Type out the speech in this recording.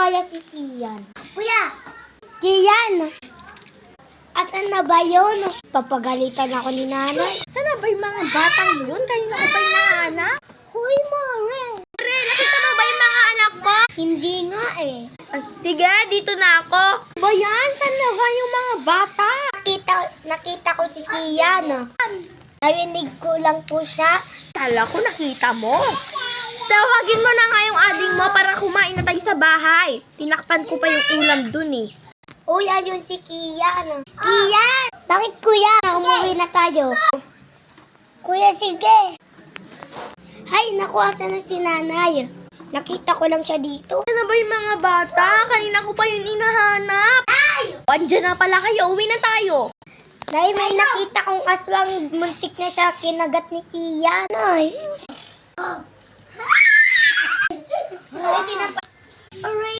kaya si Kian? Kuya! Kian! Asan na ba yun? Papagalitan ako ni nanay. Saan na ba yung mga batang yun? Kanina ko ba yung nahanap? Huy, mga! Pre, nakita mo ba yung mga anak ko? Hindi nga eh. Ay, sige, dito na ako. Ba yan? Saan na ba yung mga bata? Nakita ko si Kian. Narinig ko lang po siya. Kala ko nakita mo. Tawagin mo na nga yung ading mo para kumain na tayo sa bahay. Tinakpan ko pa yung ulam dun eh. Uy, ayun si Kian. Kian! Bakit kuya? Umuwi na tayo. Kuya, sige. Hay, naku, asan na si nanay? Nakita ko lang siya dito. Saan na ba yung mga bata? Kanina ko pa yung inahanap. Ay! Andiyan na pala kayo. Uwi na tayo. Nay, may nakita kong aswang muntik na siya kinagat ni Kian. Ay. Ay,